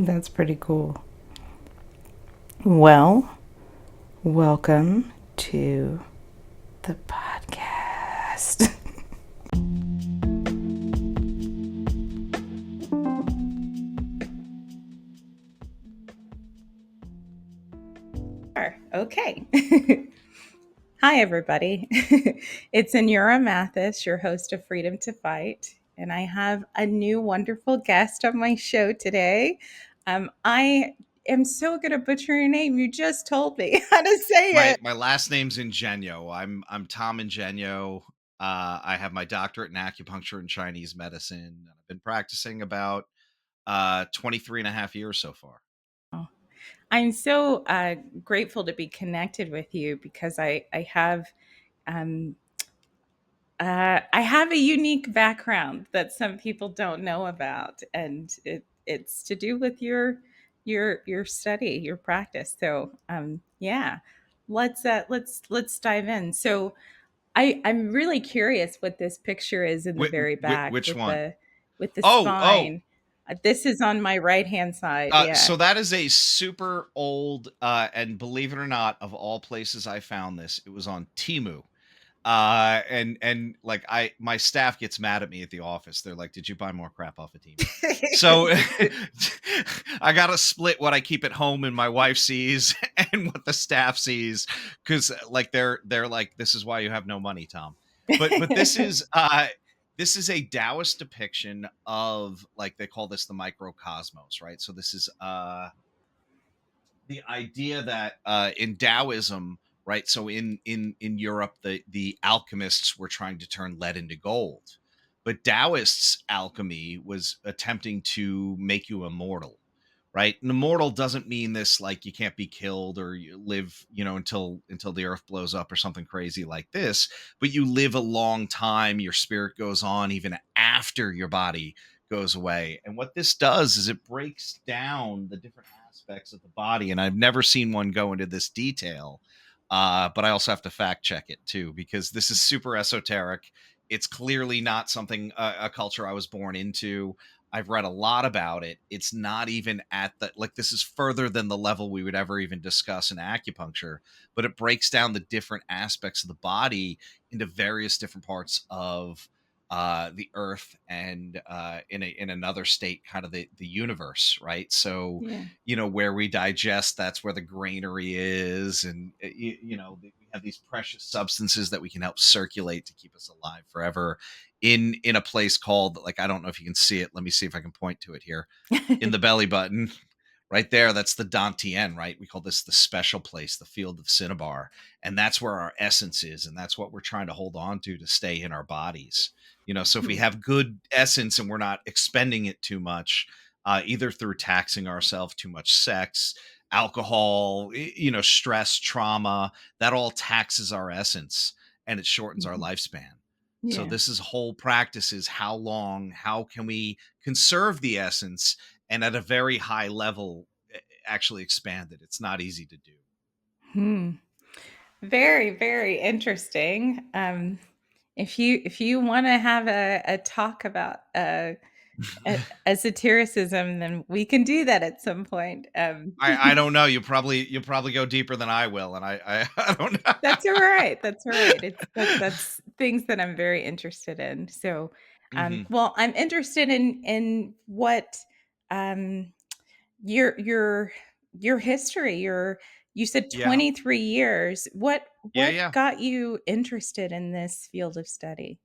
That's pretty cool. Well, welcome to the podcast. Okay. Hi, everybody. It's Anura Mathis, your host of Freedom to Fight, and I have a new wonderful guest on my show today. I am so good at butchering your name. You just told me how to say My it. my last name's Ingegno. I'm Tom Ingegno. I have my doctorate in acupuncture and Chinese medicine. I've been practicing about 23 and a half years so far. I'm so grateful to be connected with you because um, I have a unique background that some people don't know about, and it's to do with your study, your practice. So yeah, let's dive in. So I'm really curious what this picture is in the very back Which one? with the Oh, spine. This is on my right hand side. Yeah. so that is a super old, and believe it or not, of all places I found this, it was on Timu. And like my staff gets mad at me at the office. They're like, "Did you buy more crap off of Temu?" So I gotta split what I keep at home and my wife sees and what the staff sees, because like they're like, "This is why you have no money, Tom." But this is a Taoist depiction of, like, they call this the microcosmos, right? So this is the idea that in Taoism, right? So in Europe, the alchemists were trying to turn lead into gold, but Taoists alchemy was attempting to make you immortal, right? And immortal doesn't mean this like you can't be killed or you live, until the earth blows up or something crazy like this, but you live a long time. Your spirit goes on even after your body goes away. And what this does is it breaks down the different aspects of the body. And I've never seen one go into this detail. But I also have to fact check it too, because this is super esoteric. It's clearly not something, a culture I was born into. I've read a lot about it. It's not even at the, like, this is further than the level we would ever even discuss in acupuncture, but it breaks down the different aspects of the body into various different parts of the earth, and in another state, kind of the universe, right? So Yeah. where we digest, that's where the granary is, and we have these precious substances that we can help circulate to keep us alive forever in a place called, like, I don't know if you can see it. Let me see if I can point to it here in the belly button. Right there, that's the Dantian, right? We call this the special place, the field of Cinnabar. And that's where our essence is. And that's what we're trying to hold on to stay in our bodies. So if we Hmm. have good essence and we're not expending it too much, either through taxing ourselves, too much sex, alcohol, stress, trauma, that all taxes our essence and it shortens our Mhm. lifespan. So Yeah. this is whole practice is how long, how can we conserve the essence and at a very high level actually expand it. It's not easy to do. Hmm. Very, very interesting. If you want to have a talk about esotericism, then we can do that at some point. I don't know. You'll probably go deeper than I will, and I don't know. That's all right. That's all right. That's things that I'm very interested in. So, Hmm. well, I'm interested in what um, your your your history. You said Yeah, 23 years. yeah, What yeah. got you interested in this field of study?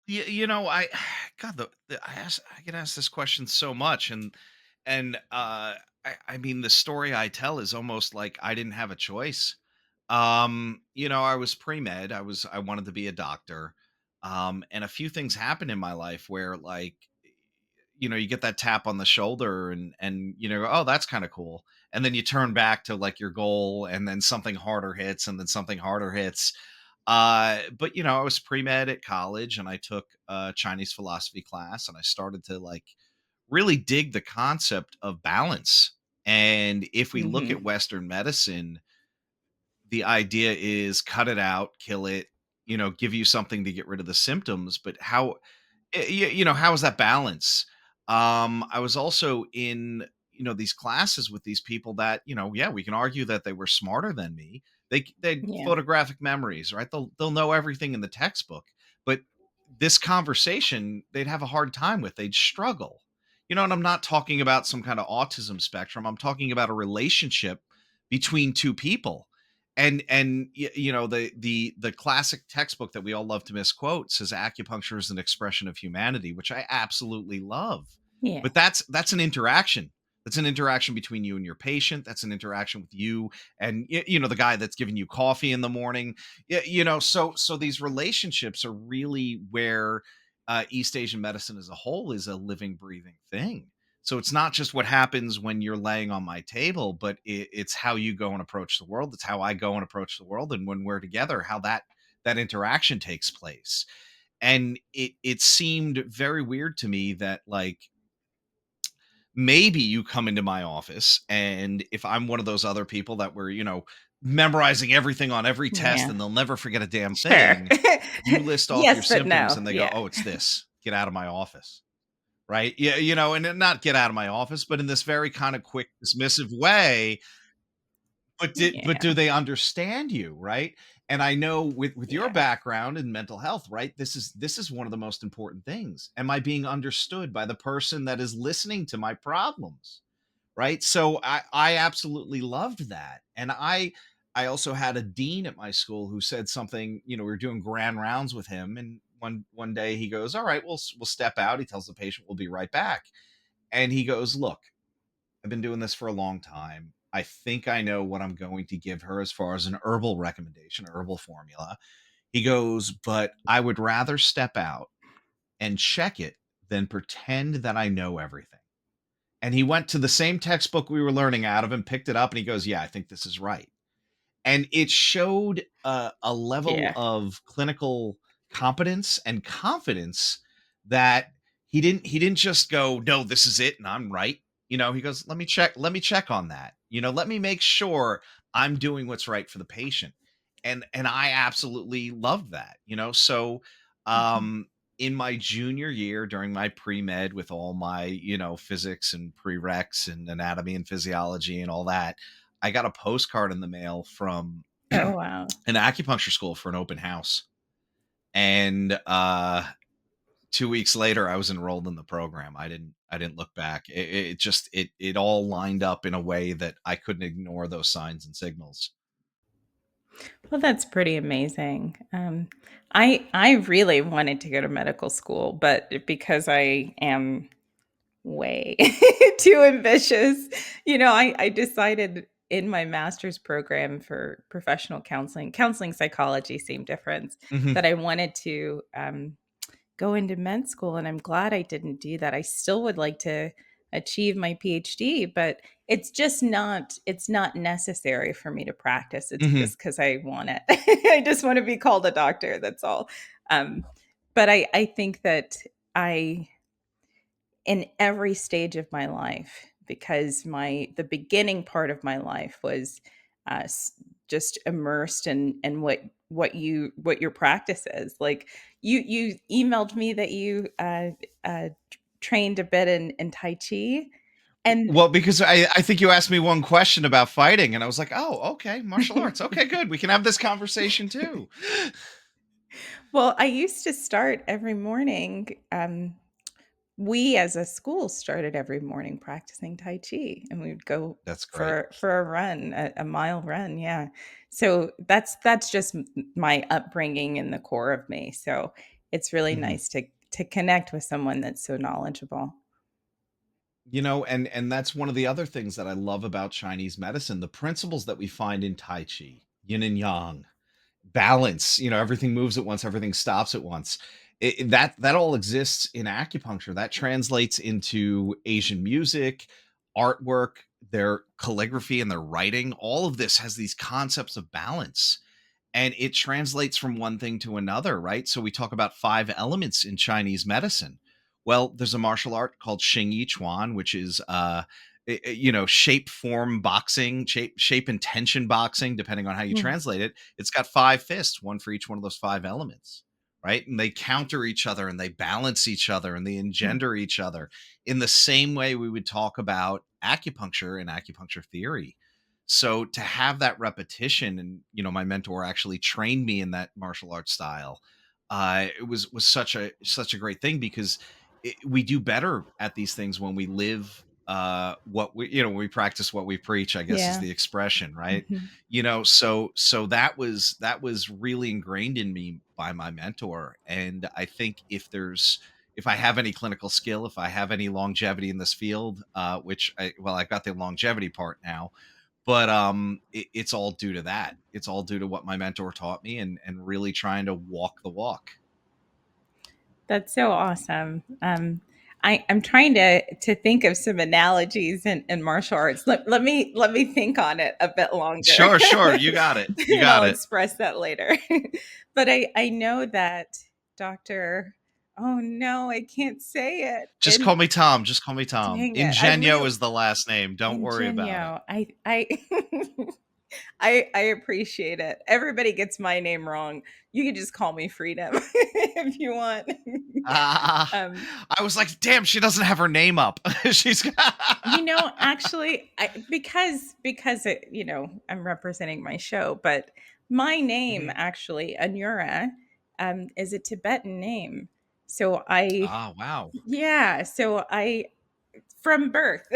I God, I get asked this question so much, and I mean, the story I tell is almost like I didn't have a choice. I was pre med. I wanted to be a doctor, and a few things happened in my life where, like, you get that tap on the shoulder, and oh, that's kind of cool, and then you turn back to, like, your goal, and then something harder hits, and then something harder hits. But I was pre-med at college, and I took a Chinese philosophy class, and I started to, like, really dig the concept of balance. And if we look Hmm. at Western medicine, the idea is cut it out, kill it, give you something to get rid of the symptoms. But how, how is that balance? I was also in, these classes with these people that, yeah, we can argue that they were smarter than me. They Yeah. photographic memories, right? They'll know everything in the textbook, but this conversation they'd have a hard time with. They'd struggle. And I'm not talking about some kind of autism spectrum. I'm talking about a relationship between two people. The classic textbook that we all love to misquote says acupuncture is an expression of humanity, which I absolutely love. Yeah. But that's an interaction. That's an interaction between you and your patient. That's an interaction with you and the guy that's giving you coffee in the morning. Yeah, so these relationships are really where East Asian medicine as a whole is a living, breathing thing. So it's not just what happens when you're laying on my table, but it's how you go and approach the world. It's how I go and approach the world, and when we're together, how that interaction takes place. And it seemed very weird to me that, like, maybe you come into my office, and if I'm one of those other people that were, memorizing everything on every test Yeah. and they'll never forget a damn Sure. thing, you list off your Yes, but symptoms no. and they go, Yeah. "Oh, it's this. Get out of my office." Right? Yeah, and then not get out of my office, but in this very kind of quick, dismissive way. But do Yeah. they understand you, right? And I know with your Yeah. background in mental health, right? This is one of the most important things. Am I being understood by the person that is listening to my problems? Right? So I absolutely loved that. And I also had a dean at my school who said something, we were doing grand rounds with him, and one day he goes, "All right, we'll step out." He tells the patient, "We'll be right back." And he goes, "Look, I've been doing this for a long time. I think I know what I'm going to give her as far as an herbal recommendation, a herbal formula." He goes, "But I would rather step out and check it than pretend that I know everything." And he went to the same textbook we were learning out of and picked it up, and he goes, "Yeah, I think this is right." And it showed a level Yeah. of clinical competence and confidence that he didn't just go, "No, this is it and I'm right." He goes, "Let me check on that. Let me make sure I'm doing what's right for the patient." And I absolutely loved that. So Mhm. um in my junior year, during my pre-med, with all my physics and prereqs and anatomy and physiology and all that, I got a postcard in the mail from Oh, wow. an acupuncture school for an open house. And 2 weeks later I was enrolled in the program. I didn't look back. It just it all lined up in a way that I couldn't ignore those signs and signals. Well, that's pretty amazing. I really wanted to go to medical school, but because I am way too ambitious, I decided in my master's program for professional counseling psychology, same difference, Mhm. that I wanted to go into med school, and I'm glad I didn't do that. I still would like to achieve my PhD, but it's not necessary for me to practice. It's Mhm. just cuz I want it. I just want to be called a doctor, that's all. Um but I think that I in every stage of my life, because the beginning part of my life was just immersed in what your practice is. Like, you emailed me that you uh trained a bit in Tai Chi, and Well, because I think you asked me one question about fighting, and I was like, "Oh, okay, martial arts. Okay, good. We can have this conversation too." well, I used to start every morning. We as a school started every morning practicing Tai Chi, and we would go That's great. for a run, a mile run, yeah. So that's just my upbringing and the core of me. So it's really Mhm. nice to connect with someone that's so knowledgeable. And that's one of the other things that I love about Chinese medicine, the principles that we find in Tai Chi, yin and yang, balance, everything moves at once, everything stops at once. That all exists in acupuncture. That translates into Asian music, artwork, their calligraphy and their writing. All of this has these concepts of balance, and it translates from one thing to another, right? So we talk about five elements in Chinese medicine. Well, there's a martial art called Xing Yi Chuan, which is shape form boxing, shape and tension boxing, depending on how you Mm. translate it. It's got five fists, one for each one of those five elements, right? And they counter each other and they balance each other and they Mm. engender each other in the same way we would talk about acupuncture and acupuncture theory. So to have that repetition, and my mentor actually trained me in that martial arts style. It was such a great thing, because we do better at these things when we live what we when we practice what we preach, I guess, is Yeah. the expression, right? Mhm. So that was really ingrained in me by my mentor. And I think if I have any clinical skill, if I have any longevity in this field, which I've got the longevity part now, but it's all due to that. It's all due to what my mentor taught me, and really trying to walk the walk. That's so awesome. I'm trying to think of some analogies in martial arts. Let me think on it a bit longer, Sure, sure, you got it, you and I'll got it. express that later. But I know that Doctor. Oh no, I can't say it. Just And call me Tom. Just call me Tom. dang it, I Ingegno real is the last name. Don't worry about it. Ingegno. I I appreciate it. Everybody gets my name wrong. You can just call me Freedom if you want. Ah, um, I was like, damn, she doesn't have her name up. She's actually, because I'm representing my show, but my name Mhm. actually, Anura, is a Tibetan name. So I, Ah, wow. yeah, so I from birth.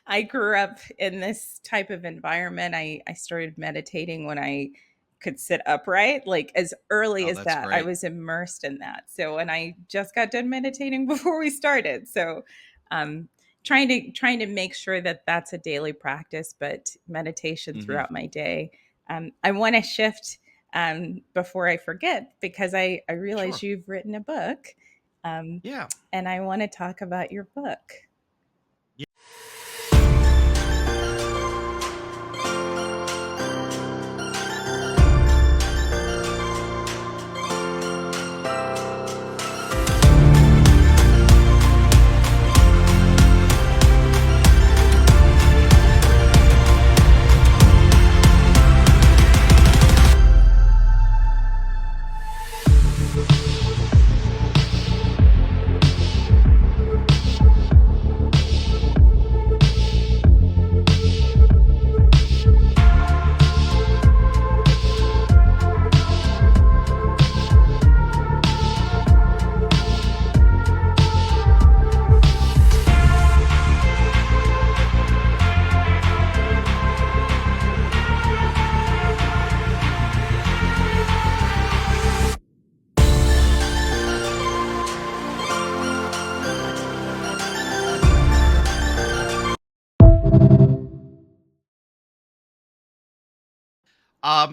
I grew up in this type of environment. I started meditating when I could sit upright, like as early Oh, as that's that. I great. was immersed in that. So, and I just got done meditating before we started. So, um, trying to make sure that that's a daily practice, but meditation Mhm. throughout my day. I want to shift before I forget, because I realize Sure. you've written a book, um, Yeah. and I want to talk about your book.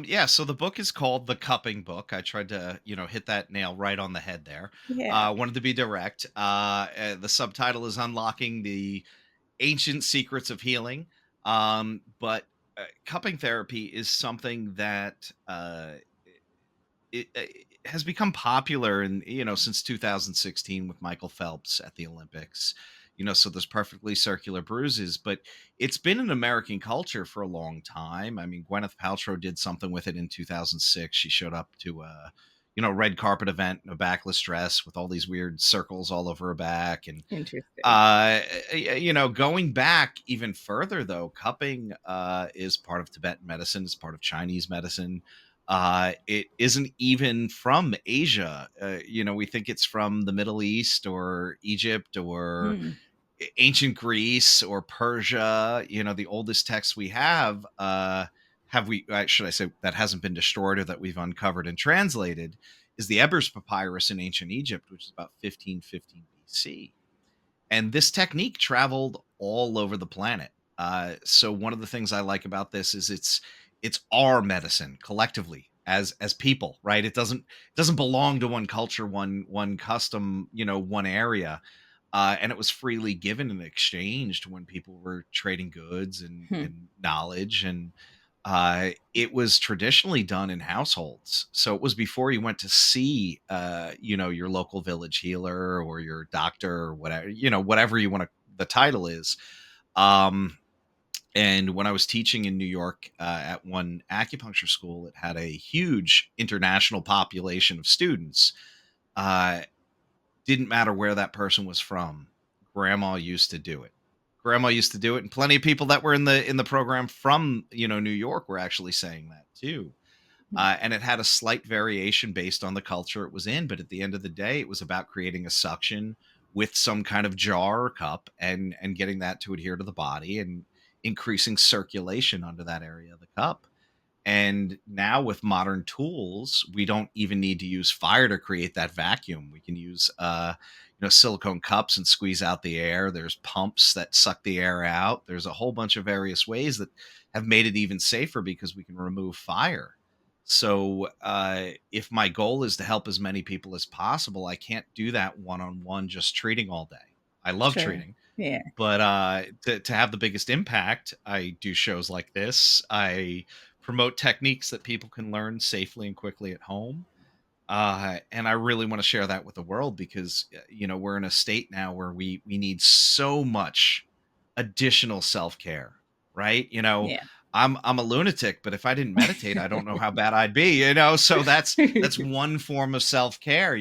Yeah, so the book is called The Cupping Book. I tried to, hit that nail right on the head there. Yeah. Wanted to be direct. The subtitle is Unlocking the Ancient Secrets of Healing. But cupping therapy is something that it has become popular, and since 2016 with Michael Phelps at the Olympics. So there's perfectly circular bruises, but it's been in American culture for a long time. I mean, Gwyneth Paltrow did something with it in 2006. She showed up to a red carpet event in a backless dress with all these weird circles all over her back. And Interesting. uh, going back even further, though, cupping is part of Tibetan medicine, it's part of Chinese medicine. It isn't even from Asia. We think it's from the Middle East or Egypt or Hmm. ancient Greece or Persia. The oldest texts we should I say, that hasn't been destroyed or that we've uncovered and translated, is the Ebers Papyrus in ancient Egypt, which is about 1515 BC. And this technique traveled all over the planet. So one of the things I like about this is it's our medicine collectively as people, right? It doesn't belong to one culture, one custom, one area. And it was freely given and exchanged when people were trading goods and Hmm. and knowledge. And it was traditionally done in households. So it was before you went to see, your local village healer or your doctor or whatever, whatever you want to, the title is. Um, and when I was teaching in New York at one acupuncture school, it had a huge international population of students. Uh, didn't matter where that person was from. Grandma used to do it. Grandma used to do it, and plenty of people that were in the program from New York were actually saying that too. And it had a slight variation based on the culture it was in, but at the end of the day, it was about creating a suction with some kind of jar or cup, and getting that to adhere to the body and increasing circulation under that area of the cup. And now with modern tools, we don't even need to use fire to create that vacuum. We can use silicone cups and squeeze out the air. There's pumps that suck the air out. There's a whole bunch of various ways that have made it even safer because we can remove fire. So if my goal is to help as many people as possible, I can't do that one on one just treating all day. I love Sure. treating, Yeah. but to have the biggest impact, I do shows like this. I promote techniques that people can learn safely and quickly at home. And I really want to share that with the world because we're in a state now where we need so much additional self care, right? Yeah. I'm a lunatic, but if I didn't meditate, I don't know how bad I'd be. So that's one form of self care.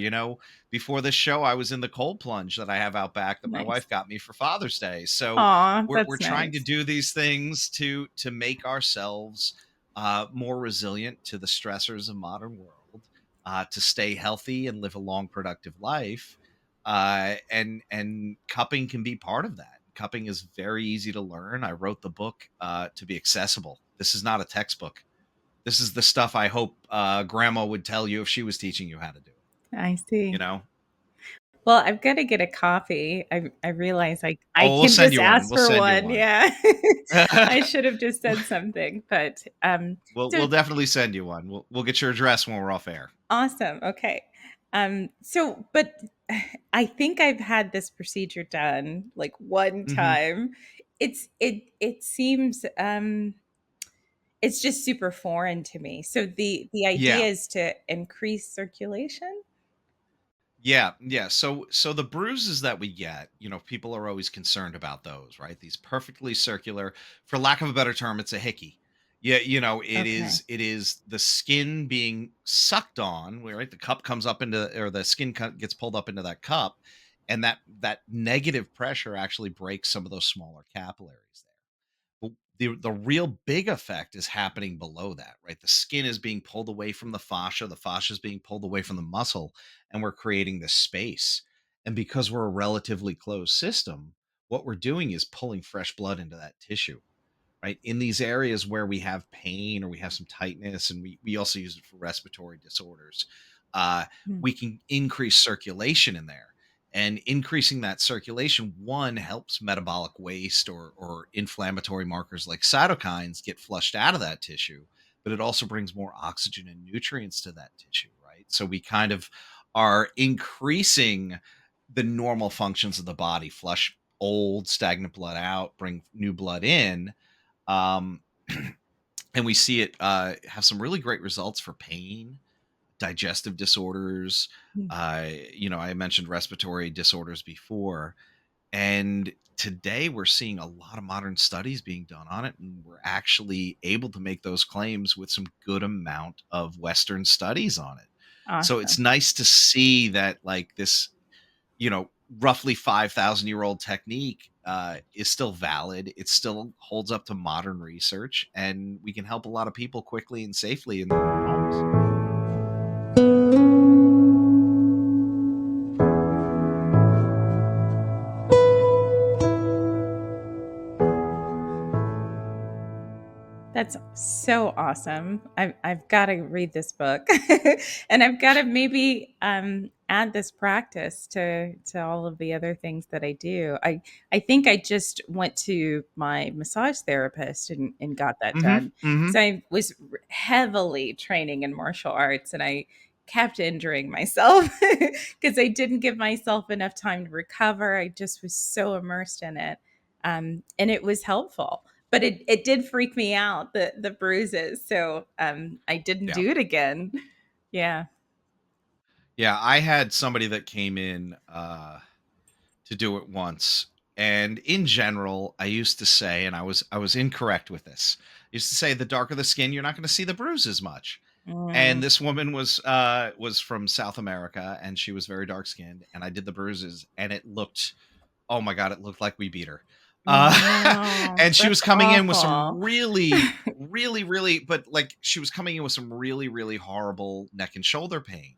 Before this show, I was in the cold plunge that I have out back that my Nice. wife got me for Father's Day. So Aw, we're that's trying to nice. do these things to make ourselves more resilient to the stressors of modern world, to stay healthy and live a long, productive life. And cupping can be part of that. Cupping is very easy to learn. I wrote the book to be accessible. This is not a textbook. This is the stuff I hope grandma would tell you if she was teaching you how to do it. I You see. know? Well, I've gotta get a coffee. I realize I Oh, we'll can send just you one. ask We'll for send you one, one. yeah. I should have just said something, but, We'll so definitely send you one. We'll get your address when we're off air. awesome, okay. But I think I've had this procedure done, like, one Hmm. time. It seems, it's just super foreign to me. So the idea Yeah. is to increase circulation? Yeah, yeah. So the bruises that we get, people are always concerned about those, right? These perfectly circular, for lack of a better term, it's a hickey. Yeah, it Okay. is the skin being sucked on, right? The cup comes up into, or the gets pulled up into that cup, and that negative pressure actually breaks some of those smaller capillaries there. But the real big effect is happening below that, right? The skin is being pulled away from the fascia is being pulled away from the muscle, and we're creating this space. And because we're a relatively closed system, what we're doing is pulling fresh blood into that tissue, right? In these areas where we have pain or we have some tightness, and we also use it for respiratory disorders, uh, Mm, we can increase circulation in there. And increasing that circulation, one, helps metabolic waste or inflammatory markers like cytokines get flushed out of that tissue, but it also brings more oxygen and nutrients to that tissue, right? So we kind of are increasing the normal functions of the body, flush old stagnant blood out, bring new blood in. um, and we see it have some really great results for pain, digestive disorders. mm, I mentioned respiratory disorders before, and today we're seeing a lot of modern studies being done on it, and we're actually able to make those claims with some good amount of Western studies on it. So it's awesome. nice to see that, like, this roughly 5,000-year-old technique is still valid. It still holds up to modern research, and we can help a lot of people quickly and safely in their own homes. That's so awesome. I've gotta read this book, and I've gotta maybe, add this practice to all of the other things that I do. I think I just went to my massage therapist and got that Hmm. done. Hmm. So I was heavily training in martial arts, and I kept injuring myself because I didn't give myself enough time to recover. I just was so immersed in it, and it was helpful, but it did freak me out, the bruises, so, I didn't Yeah. do it again. Yeah. Yeah. I had somebody that came in to do it once. And in general, I used to say, and I was incorrect with this. I used to say the darker the skin, you're not going to see the bruise as much. And Mm. this woman was from South America, and she was very dark skinned, and I did the bruises, and it looked, oh my god, it looked like we beat her. Uh, No, and she was that's coming in with some awful. really, but like she was coming in with some really horrible neck and shoulder pain.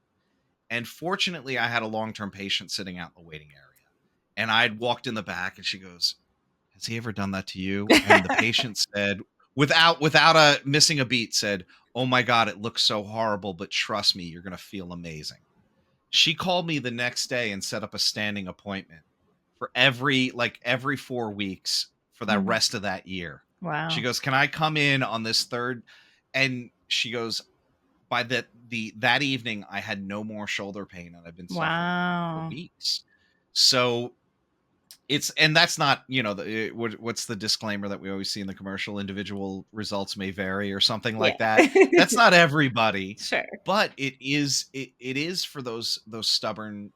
And fortunately, I had a long term patient sitting out in the waiting area, and I'd walked in the back, and she goes, "Has he ever done that to you?" And the patient said, without a missing a beat, said, "Oh my god, it looks so horrible, but trust me, you're gonna feel amazing." She called me the next day and set up a standing appointment for every 4 weeks for the Mm. rest of that year. She Wow. goes, "Can I come in on this third?" And she goes, by that evening, I had no more shoulder pain, and I've been suffering for Wow. weeks. So it's, and that's not, what's the disclaimer that we always see in the commercial? Individual results may vary or something Yeah. like that. That's not everybody, Sure. but it is for those stubborn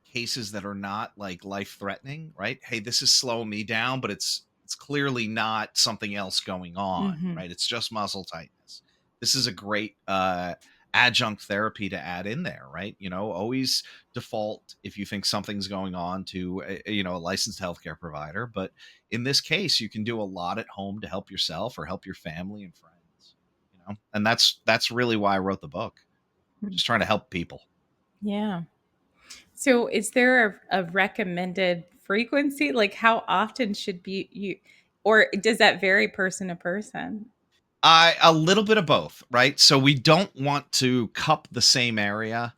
cases that are not like life threatening, right? Hey, this is slowing me down, but it's clearly not something else going on, Mhm. right? It's just muscle tightness. This is a great adjunct therapy to add in there, right? Always default if you think something's going on to a licensed healthcare provider, but in this case, you can do a lot at home to help yourself or help your family and friends. And that's really why I wrote the book. Mm. Just trying to help people. Yeah. So is there a recommended frequency? Like how often should be you, or does that vary person to person? A little bit of both, right? So we don't want to cup the same area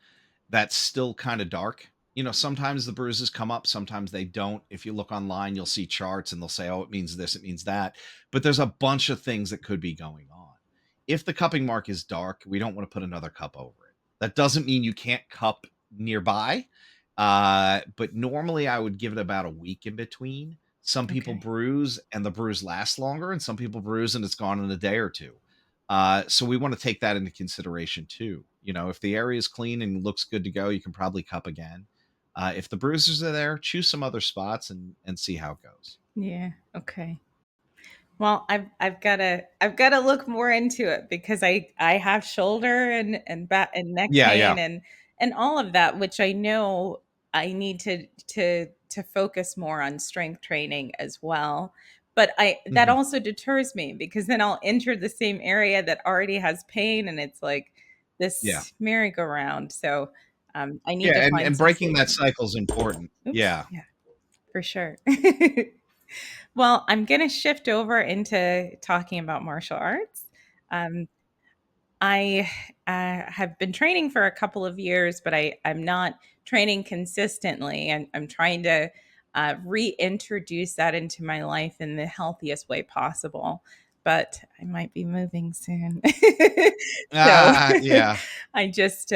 that's still kind of dark. Sometimes the bruises come up, sometimes they don't. If you look online, you'll see charts and they'll say, "Oh, it means this, it means that." But there's a bunch of things that could be going on. If the cupping mark is dark, we don't want to put another cup over it. That doesn't mean you can't cup nearby. But normally I would give it about a week in between. Some people Okay. bruise and the bruise lasts longer, and some people bruise and it's gone in a day or two. So we want to take that into consideration too. If the area is clean and looks good to go, you can probably cup again. If the bruises are there, choose some other spots and see how it goes. Yeah. Okay. Well, I've got to look more into it because I have shoulder and back and neck Yeah, yeah. pain and all of that, which I know I need to focus more on strength training as well. But I that Mhm. also deters me because then I'll enter the same area that already has pain, and it's like Yeah. this merry-go-round. So I need Yeah, to find and some breaking that solutions. cycle is important. Oops. Yeah. Yeah, for sure. Well, I'm going to shift over into talking about martial arts. Um, I have been training for a couple of years, but I'm not training consistently. And I'm trying to reintroduce that into my life in the healthiest way possible. But I might be moving soon. So Yeah. I'm just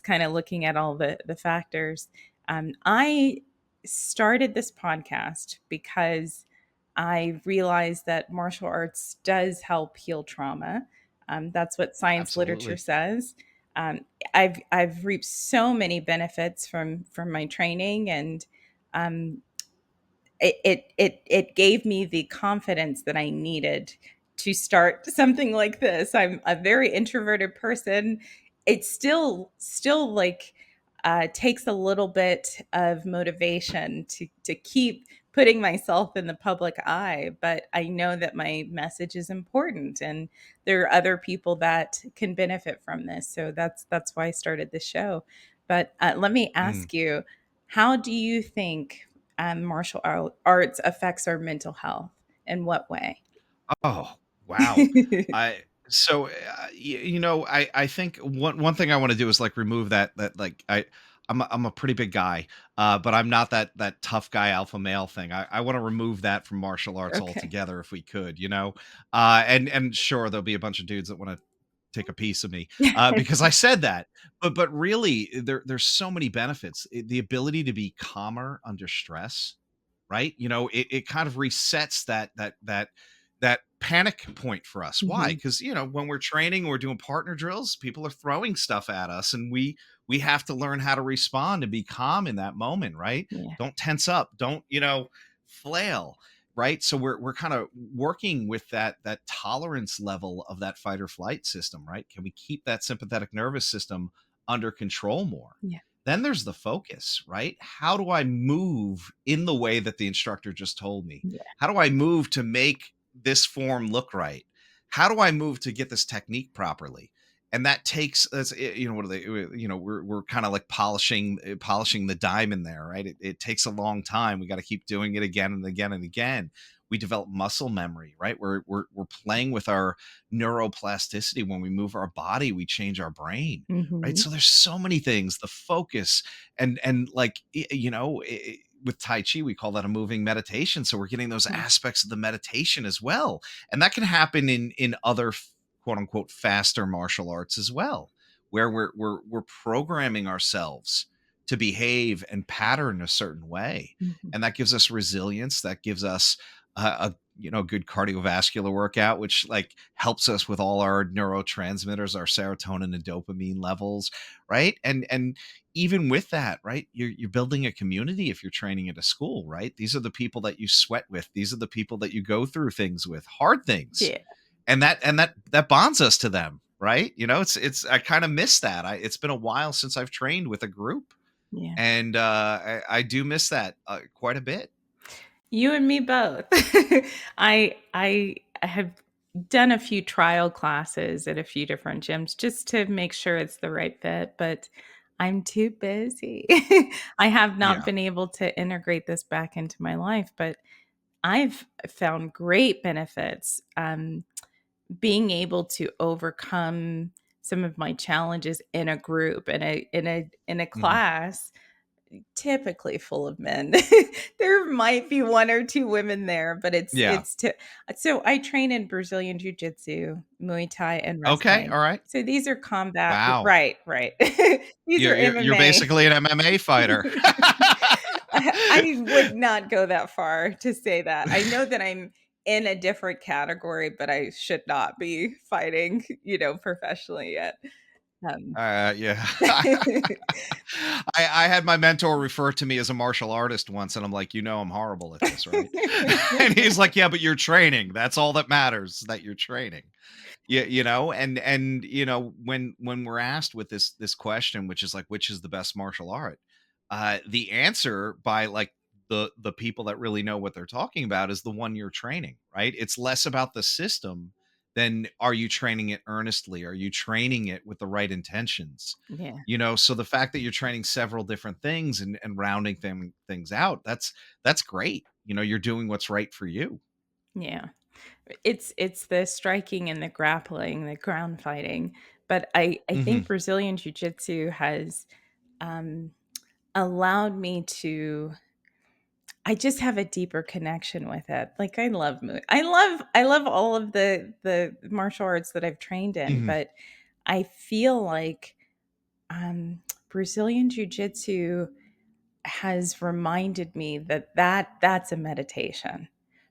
kind of looking at all the factors. I started this podcast because I realized that martial arts does help heal trauma. That's what science literature Absolutely. says. Um, I've reaped so many benefits from my training, and um, it gave me the confidence that I needed to start something like this. I'm a very introverted person. It still like takes a little bit of motivation to keep putting myself in the public eye, but I know that my message is important, and there are other people that can benefit from this. So that's why I started the show. But let me Mm. ask you, how do you think arts affects our mental health? In what way? Oh, wow. I so I think one thing I want to do is like remove that like I'm a pretty big guy, but I'm not that tough guy alpha male thing. I want to remove that from martial arts Okay. altogether if we could, and sure there'll be a bunch of dudes that want to take a piece of me because I said that, but really there's so many benefits. The ability to be calmer under stress, right? It kind of resets that panic point for us. Why? Mhm. Because when we're training, we're doing partner drills, people are throwing stuff at us, and we have to learn how to respond and be calm in that moment, right? Yeah. Don't tense up, don't flail. right? So we're kind of working with that tolerance level of that fight or flight system, right? Can we keep that sympathetic nervous system under control more? Yeah. Then there's the focus, right? How do I move in the way that the instructor just told me? Yeah. How do I move to make this form look right? How do I move to get this technique properly? And that takes that's what are they we're kind of like polishing the diamond there, right? It takes a long time. We got to keep doing it again and again and again. We develop muscle memory, right? We're playing with our neuroplasticity. When we move our body, we change our brain, right? Mhm. So there's so many things. The focus and like with Tai Chi, we call that a moving meditation. So we're getting those Yeah. aspects of the meditation as well, and that can happen in other quote unquote faster martial arts as well, where we're programming ourselves to behave and pattern a certain way, Mhm. and that gives us resilience. That gives us a good cardiovascular workout, which like helps us with all our neurotransmitters, our serotonin and dopamine levels, right? And even with that, right, you're building a community if you're training at a school, right? These are the people that you sweat with. These are the people that you go through things with, hard things, Yeah. and that bonds us to them, right? It's I kind of miss that. It's been a while since I've trained with a group, Yeah. and I do miss that quite a bit. You and me both. I have done a few trial classes at a few different gyms just to make sure it's the right fit, but I'm too busy. I have not Yeah. been able to integrate this back into my life, but I've found great benefits, being able to overcome some of my challenges in a group, in a Hmm. class typically full of men. There might be 1 or 2 women there, but Yeah. so I train in Brazilian Jiu-Jitsu, Muay Thai, and Okay. wrestling. All right. So these are combat. Wow. Right, right. These You're are you're, you're MMA. basically an MMA fighter. I would not go that far to say that. I know that I'm in a different category, but I should not be fighting, professionally yet. Um Yeah. I had my mentor refer to me as a martial artist once, and I'm like, I'm horrible at this, right? And he's like, yeah, but you're training. That's all that matters, that you're training. Yeah, and when we're asked with this question, which is like, which is the best martial art, the answer by like the people that really know what they're talking about is the one you're training, right? It's less about the system than are you training it earnestly? Are you training it with the right intentions? Yeah, So the fact that you're training several different things and rounding things out, that's great. You're doing what's right for you. yeah. It's the striking and the grappling, the ground fighting, but I Hmm. think Brazilian jiu-jitsu has, um, allowed me to I just have a deeper connection with it. Like, I love all of the martial arts that I've trained in, Hmm. but I feel like, Brazilian jiu-jitsu has reminded me that's a meditation.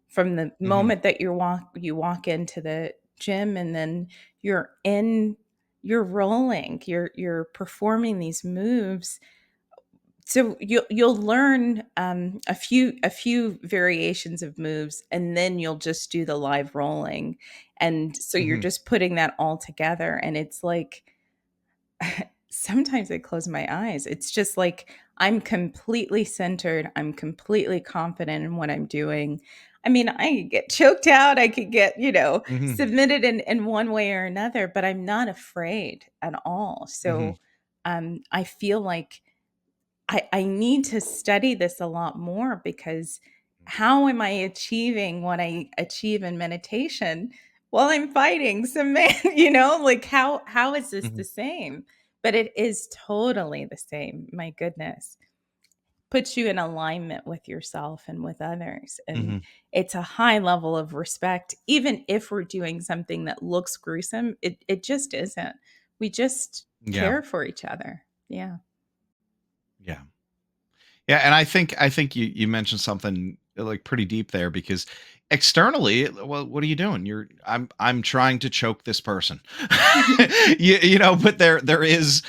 From the Hmm. moment that you walk into the gym and then you're rolling, you're performing these moves. So you'll learn, a few variations of moves, and then you'll just do the live rolling, and so you're Hmm. just putting that all together, and it's like sometimes I close my eyes. It's just like I'm completely centered. I'm completely confident in what I'm doing. I mean, I could get choked out. I could get, Hmm. submitted in one way or another, but I'm not afraid at all. Hmm. So I feel like I need to study this a lot more because how am I achieving what I achieve in meditation while I'm fighting some man? Like how is this the Hmm. same? But it is totally the same. My goodness. Puts you in alignment with yourself and with others. And Hmm. it's a high level of respect. Even if we're doing something that looks gruesome, it just isn't. We just Yeah. care for each other. Yeah. Yeah. Yeah, and I think you mentioned something like pretty deep there, because externally, well, what are you doing? I'm trying to choke this person. But there is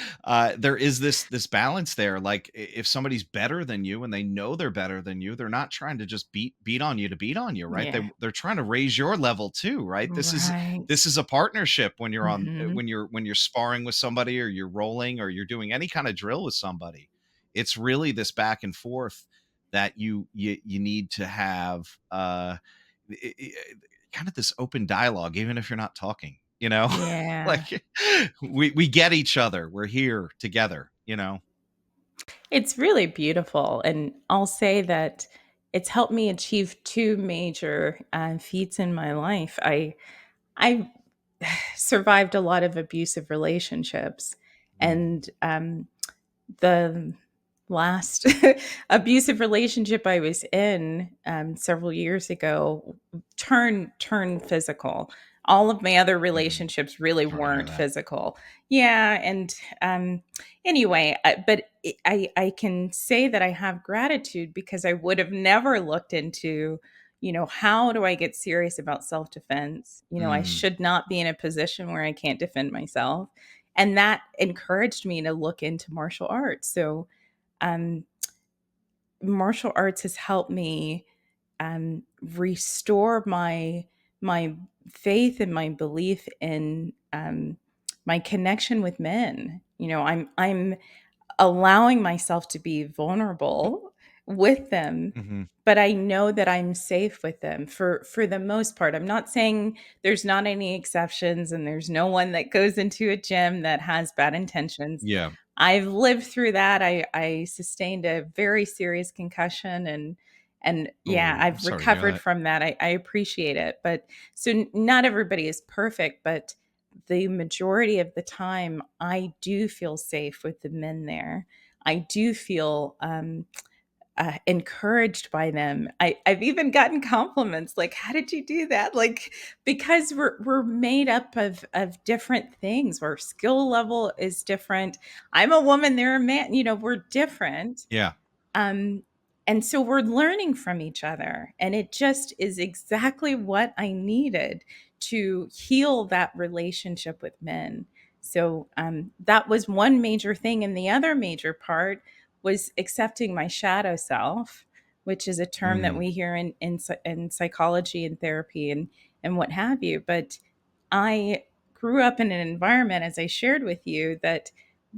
this balance there. Like, if somebody's better than you and they know they're better than you, they're not trying to just beat on you to beat on you, right? Yeah. They're trying to raise your level too, right? Right. This is a partnership when you're on Mhm. when you're sparring with somebody, or you're rolling, or you're doing any kind of drill with somebody. It's really this back and forth that you need to have, i- i- kind of this open dialogue, even if you're not talking, Yeah. like, we get each other, we're here together. It's really beautiful, and I'll say that it's helped me achieve 2 major, feats in my life. I survived a lot of abusive relationships, Mm, and, the last abusive relationship I was in, several years ago turned physical. All of my other mhm. relationships really Sorry to hear weren't that. physical. Yeah, and anyway, I can say that I have gratitude because I would have never looked into, how do I get serious about self defense? I Mm, should not be in a position where I can't defend myself, and that encouraged me to look into martial arts. So, um, martial arts has helped me restore my faith and my belief in my connection with men. I'm allowing myself to be vulnerable with them, mhm. but I know that I'm safe with them for the most part. I'm not saying there's not any exceptions and there's no one that goes into a gym that has bad intentions. Yeah. I've lived through that. I sustained a very serious concussion, and yeah, Oh, I'm I've sorry to hear recovered that. from that. I appreciate it. But so not everybody is perfect, but the majority of the time I do feel safe with the men there. I do feel encouraged by them. I've even gotten compliments like, "How did you do that?" Like, because we're made up of different things. Our skill level is different. I'm a woman, they're a man. We're different. Yeah. Um, and so we're learning from each other. And it just is exactly what I needed to heal that relationship with men. So that was one major thing. And the other major part was accepting my shadow self, which is a term that Mm, we hear in psychology and therapy and what have you. But I grew up in an environment, as I shared with you, that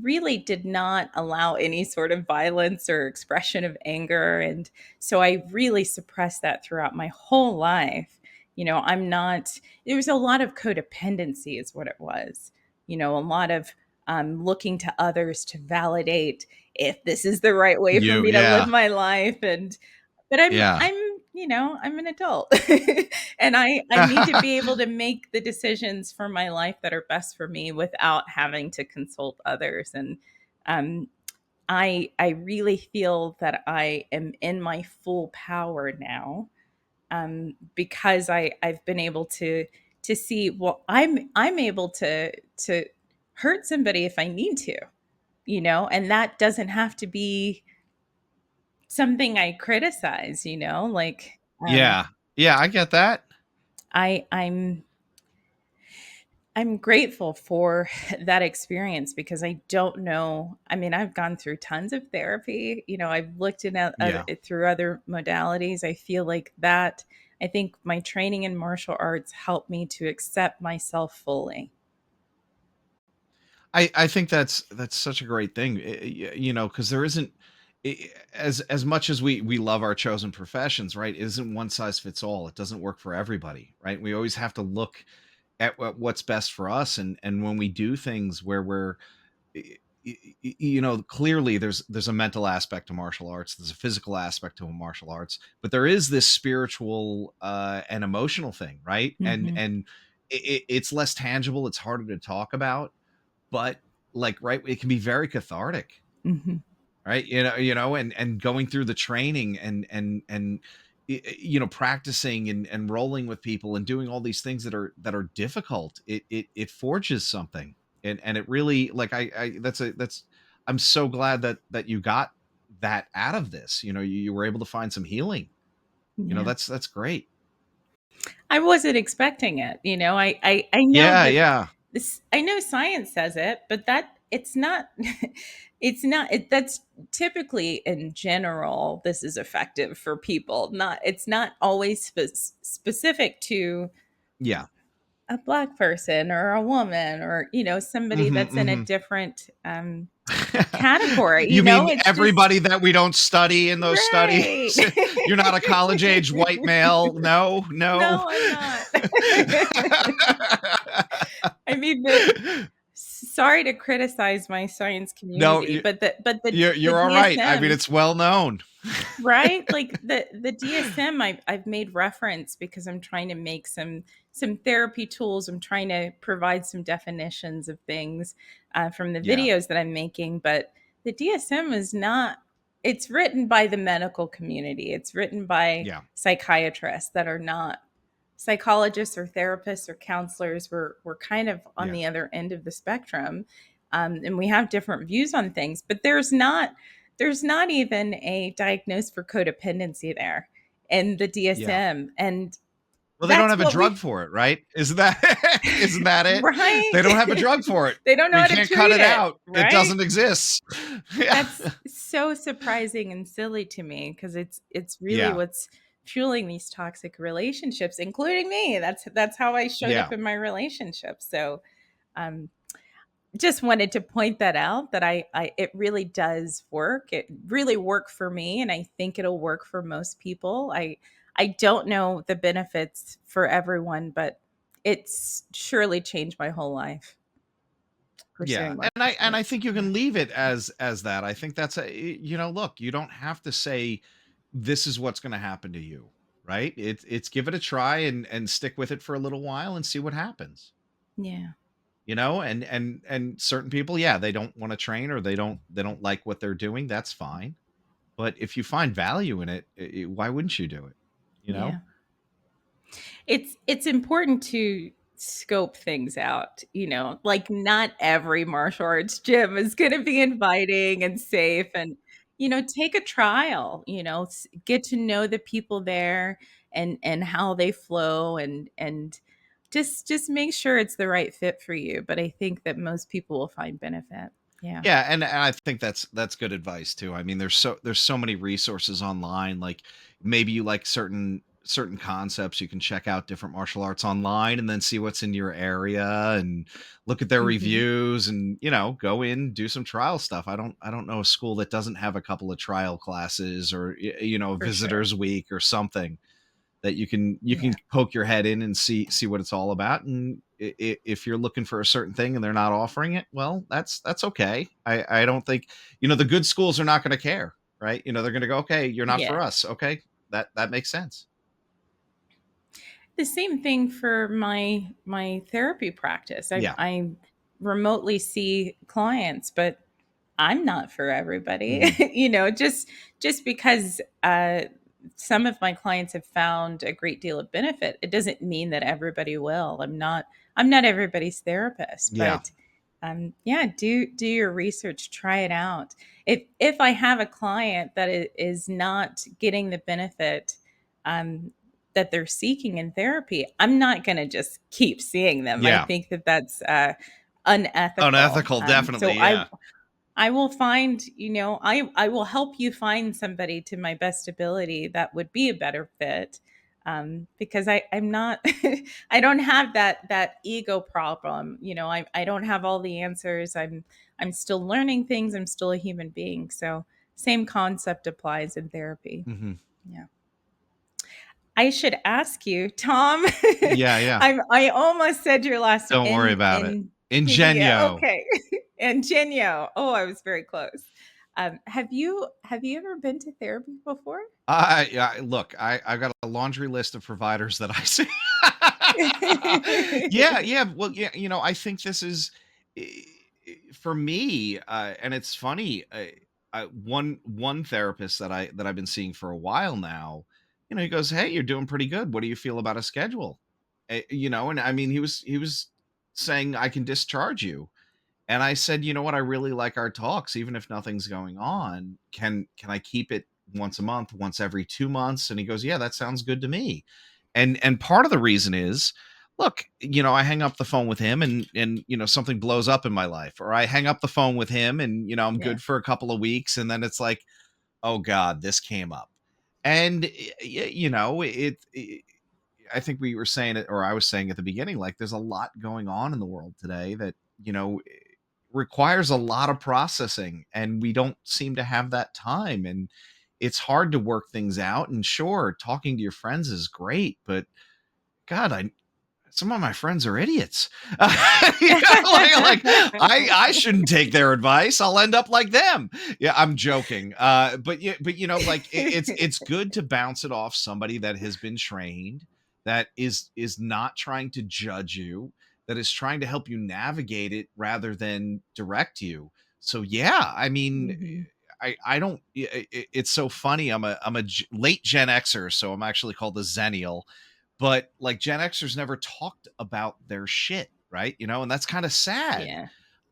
really did not allow any sort of violence or expression of anger. And so I really suppressed that throughout my whole life. I'm not, there was a lot of codependency, is what it was. A lot of looking to others to validate if this is the right way for me to live yeah. my life. But Yeah. I'm an adult and I need to be able to make the decisions for my life that are best for me without having to consult others. And um I really feel that I am in my full power now, because I've been able to see, well, I'm able to hurt somebody if I need to, and that doesn't have to be something I criticize, like, Yeah. Yeah, I get that. I'm grateful for that experience because I don't know. I mean, I've gone through tons of therapy. I've looked in Yeah. through other modalities. I feel like that. I think my training in martial arts helped me to accept myself fully. I think that's such a great thing, because there isn't, as much as we love our chosen professions, right? It isn't one size fits all. It doesn't work for everybody, right? We always have to look at what's best for us, and when we do things where we're, clearly there's a mental aspect to martial arts, there's a physical aspect to martial arts, but there is this spiritual and emotional thing, right? and Hmm. and it's less tangible, it's harder to talk about, but, like, right, it can be very cathartic, Hmm. right? And going through the training, and practicing and rolling with people and doing all these things that are difficult, it forges something. And it really, like, I that's I'm so glad that you got that out of this. You were able to find some healing. Yeah. That's great. I wasn't expecting it. I know Yeah, that yeah. this, I know science says it, but that it's not, it's not, that's typically in general, this is effective for people. It's not always specific to Yeah. a Black person or a woman or, somebody Mhm, that's in a mhm. different category. You mean It's just, everybody that we don't study in those studies? right. You're not a college-age white male? No? No? No, I'm not. I mean, sorry to criticize my science No, community, but the you're alright. I mean, DSM, it's well known. right? Like the DSM, I've made reference because I'm trying to make some therapy tools. I'm trying to provide some definitions of things from the Yeah, videos that I'm making. But the DSM is not. It's written by the medical community. It's written by yeah, psychiatrists that are not psychologists or therapists or counselors. We're kind of on yeah, the other end of the spectrum, and we have different views on things. But there's not even a diagnosis for codependency there in the yeah. DSM. And Well, they don't that's have a what drug we, for it, right? Isn't that isn't that it? right? They don't have a drug for it. They don't know We how to can't cut treat it it, out. It right? doesn't exist. Yeah. That's so surprising and silly to me because it's really Yeah, what's fueling these toxic relationships, including me. That's how I showed up yeah, in my relationship. So um just wanted to point that out, that I it really does work. It really worked for me, and I think it'll work for most people. I don't know the benefits for everyone, but it's surely changed my whole life yeah. pursuing And I relationships. think you Yeah. can leave it as that. I think that's look, you don't have to say this is what's gonna happen to you, right? It's give it a try and stick with it for a little while and see what happens. Yeah. And certain people, yeah, they don't want to train or they don't like what they're doing. That's fine. But if you find value in it, why wouldn't you do it? You know? Yeah. It's important to scope things out, like not every martial arts gym is going to be inviting and safe, and take a trial, get to know the people there and how they flow, and just make sure it's the right fit for you. But I think that most people will find benefit. Yeah. Yeah, and I think that's good advice too. I mean, there's so many resources online. Like maybe you like certain concepts, you can check out different martial arts online and then see what's in your area and look at their Hmm. reviews and go in, do some trial stuff. I don't know a school that doesn't have a couple of trial classes or a For sure. visitors week or something that you can Yeah. poke your head in and see what it's all about. And if you're looking for a certain thing and they're not offering it, well, that's okay. I don't think the good schools are not going to care, right? They're going to go, okay, you're not Yeah. for us. Okay, that makes sense. The same thing for my therapy practice. I Yeah. I remotely see clients, but I'm not for everybody. Hmm. Just because some of my clients have found a great deal of benefit, it doesn't mean that everybody will. I'm not everybody's therapist, Yeah. but yeah, do your research, try it out. If I have a client that is not getting the benefit um, that they're seeking in therapy, I'm not going to just keep seeing them. I Yeah. think that that's unethical. Unethical, So definitely. I Yeah. I will find, I will help you find somebody to my best ability that would be a better fit. Because I'm not, I don't have that ego problem. I don't have all the answers. I'm still learning things. I'm still a human being. So same concept applies in therapy. Hmm. Yeah. I should ask you, Tom. Yeah, yeah. I almost said your last Don't worry in about it. in Ingegno. Ingegno. Okay, Ingegno. Oh, I was very close. Have you ever been to therapy before? Look, I've got a laundry list of providers that I see. Yeah, yeah. Well, yeah, I think this is for me, and it's funny. One therapist that I've been seeing for a while now, he goes, "Hey, you're doing pretty good. What do you feel about a schedule?" And I mean, he was saying I can discharge you, and I said, "You know what? I really like our talks, even if nothing's going on. Can I keep it once a month, once every 2 months. And he goes, yeah, that sounds good to me. And part of the reason is, look, I hang up the phone with him, and something blows up in my life, or I hang up the phone with him, and I'm Yeah. good for a couple of weeks, and then it's like, oh God, this came up. And I think we were saying it, or I was saying at the beginning, like there's a lot going on in the world today that, requires a lot of processing, and we don't seem to have that time. And it's hard to work things out. And sure, talking to your friends is great, but God, I some of my friends are idiots. Like I shouldn't take their advice. I'll end up like them. Yeah, I'm joking. But yeah, but like it's good to bounce it off somebody that has been trained, that is not trying to judge you, that is trying to help you navigate it rather than direct you. So yeah, I mean, Mhm. I don't. It's so funny. I'm a late Gen Xer, so I'm actually called a Zennial, but like Gen Xers never talked about their shit, right? And that's kind of sad.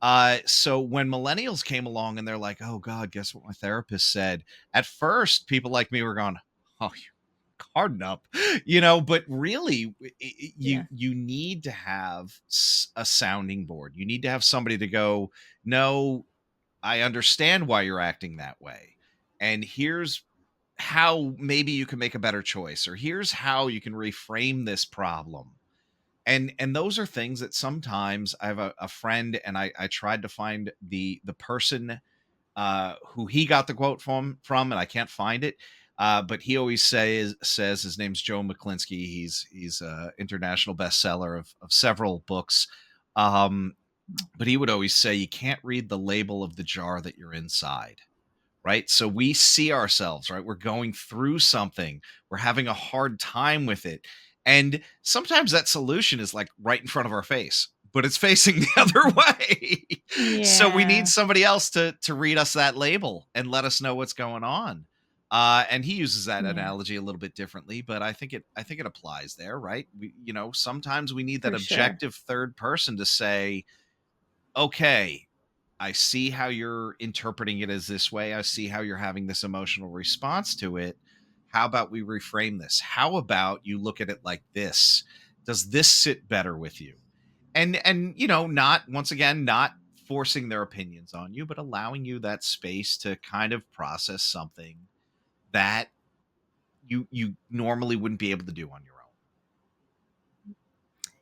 Yeah. So when millennials came along and they're like, oh God, guess what my therapist said? At first, people like me were going, oh, harden up, but really, Yeah. you need to have a sounding board. You need to have somebody to go, no, I understand why you're acting that way. And here's how maybe you can make a better choice, or here's how you can reframe this problem. And those are things that sometimes I have a friend, and I tried to find the person who he got the quote from, and I can't find it. But he always says his name's Joe McClinsky. He's a international bestseller of several books. But he would always say, you can't read the label of the jar that you're inside, right? So we see ourselves, right? We're going through something, we're having a hard time with it. And sometimes that solution is like right in front of our face, but it's facing the other way. So we need Yeah. somebody else to read us that label and let us know what's going on. And he uses that Yeah. analogy a little bit differently, but I think it applies there, right? Sometimes we need that For sure. objective third person to say, okay, I see how you're interpreting it as this way. I see how you're having this emotional response to it. How about we reframe this? How about you look at it like this? Does this sit better with you? And not, once again, not forcing their opinions on you, but allowing you that space to kind of process something that you normally wouldn't be able to do on your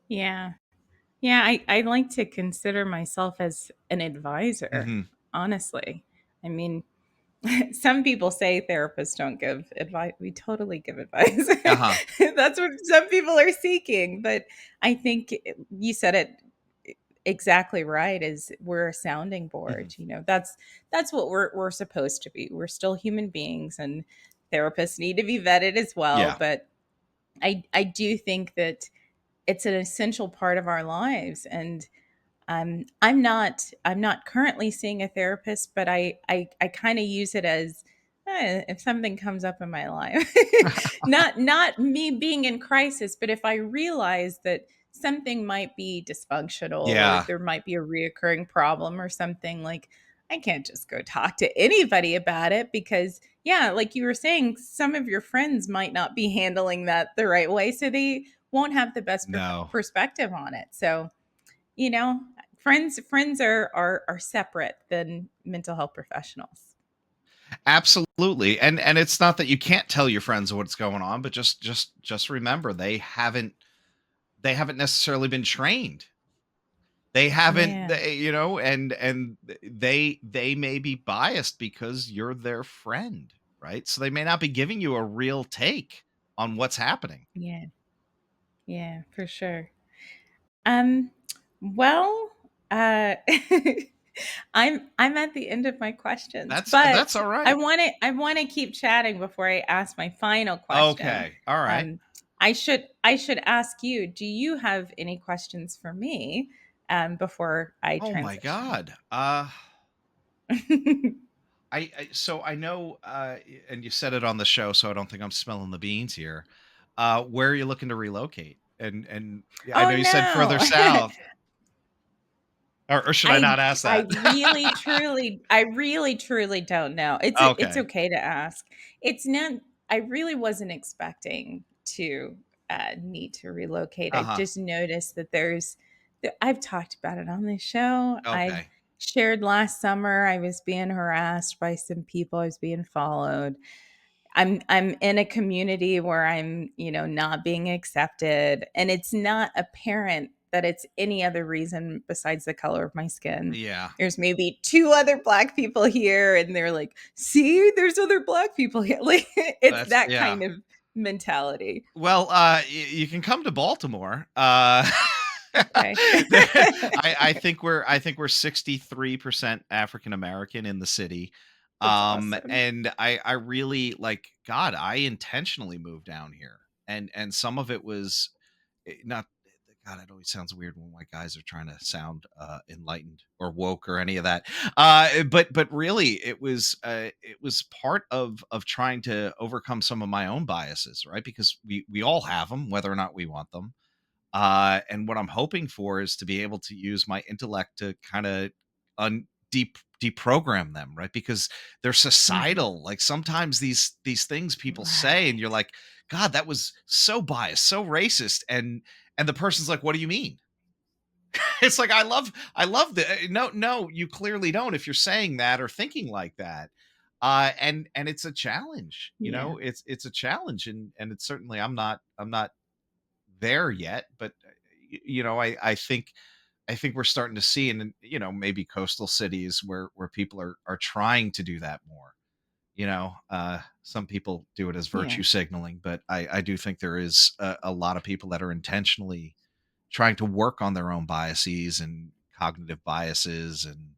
Yeah. Yeah, I like to consider myself as an own. advisor, honestly. I mean, some people say therapists don't give advice. We totally give advice. Uh-huh. That's what some people are seeking. But I think you said it exactly right, is we're a sounding Mhm. board. That's what we're supposed to be. We're still human beings, and therapists need to be vetted as well. Yeah. But I do think that it's an essential part of our lives. And I'm not currently seeing a therapist, but I kind of use it as, if something comes up in my life, not me being in crisis, but if I realize that something might be dysfunctional, or Yeah. there might be a reoccurring problem or something, like I can't just go talk to anybody about it, because yeah, like you were saying, some of your friends might not be handling that the right way, so they won't have the best No. perspective on it. So you know friends are separate than mental health professionals. Absolutely. And it's not that you can't tell your friends what's going on, but just remember, they haven't necessarily been trained. They haven't Yeah. and they may be biased because you're their friend, right? So they may not be giving you a real take on what's happening. Yeah. Yeah, for sure. um well, uh I'm at the end of my questions, That's but all i right. want to i want to keep chatting before I ask my final question. Okay. All right. I should ask you, do you have any questions for me before I Oh my transition? god. So I know, and you said it on the show, so I don't think I'm smelling the beans here. Where are you looking to relocate? And yeah, I Oh know you said further no. south. Or should I not ask I that? really truly don't know. It's Okay. okay to ask. It's not. I really wasn't expecting to need to relocate. I Uh-huh. just noticed that I've talked about it on this show. I've Okay. shared last summer I was being harassed by some people. I was being followed. I'm in a community where I'm, not being accepted, and it's not apparent that it's any other reason besides the color of my skin. Yeah. There's maybe two other black people here and they're like, "See, there's other black people here." Like it's That's that yeah. kind of mentality. Well, you can come to Baltimore. Okay. I think we're 63% African American in the city. That's awesome. And I really like God, I intentionally moved down here. And some of it was not God, it always sounds weird when white guys are trying to sound enlightened or woke or any of that. But really, it was part of trying to overcome some of my own biases, right? Because we all have them, whether or not we want them. And what I'm hoping for is to be able to use my intellect to kind of deprogram them, right? Because they're Mhm. societal. Like sometimes these things people say, and Right. you're like, God, that was so biased, so racist, and the person's like, what do you mean? It's like I love the no, you clearly don't if you're saying that or thinking like that. And it's a challenge, Yeah. it's a challenge, and it's certainly I'm not there yet, but I think we're starting to see, and maybe coastal cities where people are trying to do that more. Some people do it as Yeah. virtue signaling, but I do think there is a lot of people that are intentionally trying to work on their own biases and cognitive biases and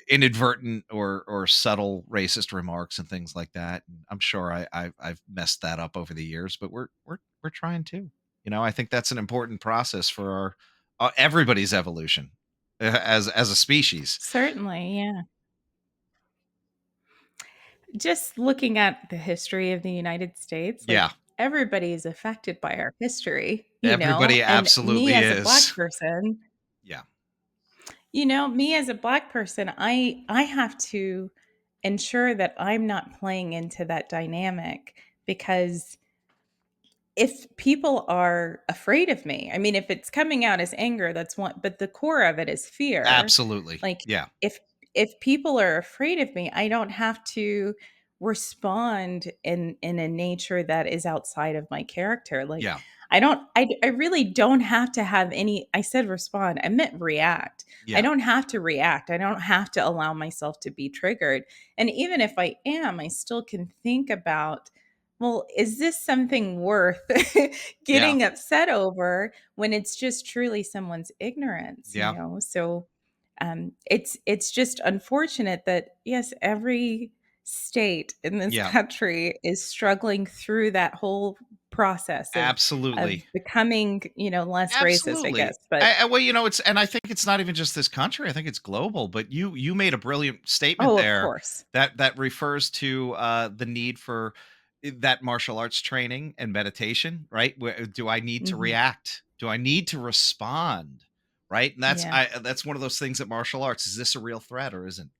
inadvertent or subtle racist remarks and things like that. And I'm sure I've messed that up over the years, but we're trying to. I think that's an important process for our everybody's evolution as a species. Certainly, yeah. Just looking at the history of the United States, Yeah, like everybody is affected by our history, everybody and me absolutely as a black is. person, Yeah, I have to ensure that I'm not playing into that dynamic because if people are afraid of me, I mean, if it's coming out as anger, that's one, but the core of it is fear. absolutely. Like Yeah, if people are afraid of me, I don't have to respond in a nature that is outside of my character. Like yeah, I really don't have to have any. I said respond, I meant react. I yeah, don't have to react. I don't have to allow myself to be triggered. And even if I am, I still can think about, well, is this something worth yeah, getting upset over when it's just truly someone's ignorance, yeah, So it's just unfortunate that yes, every state in this yeah. country is struggling through that whole process of Absolutely. becoming, less racist, I Absolutely. guess. But Well, and I think it's not even just this country. I think it's global. But you made a brilliant statement oh, of there course. that refers to the need for that martial arts training and meditation. Right? Do I need to Hmm. react? Do I need to respond? Right? And Yeah. that's one of those things at martial arts. Is this a real threat or isn't?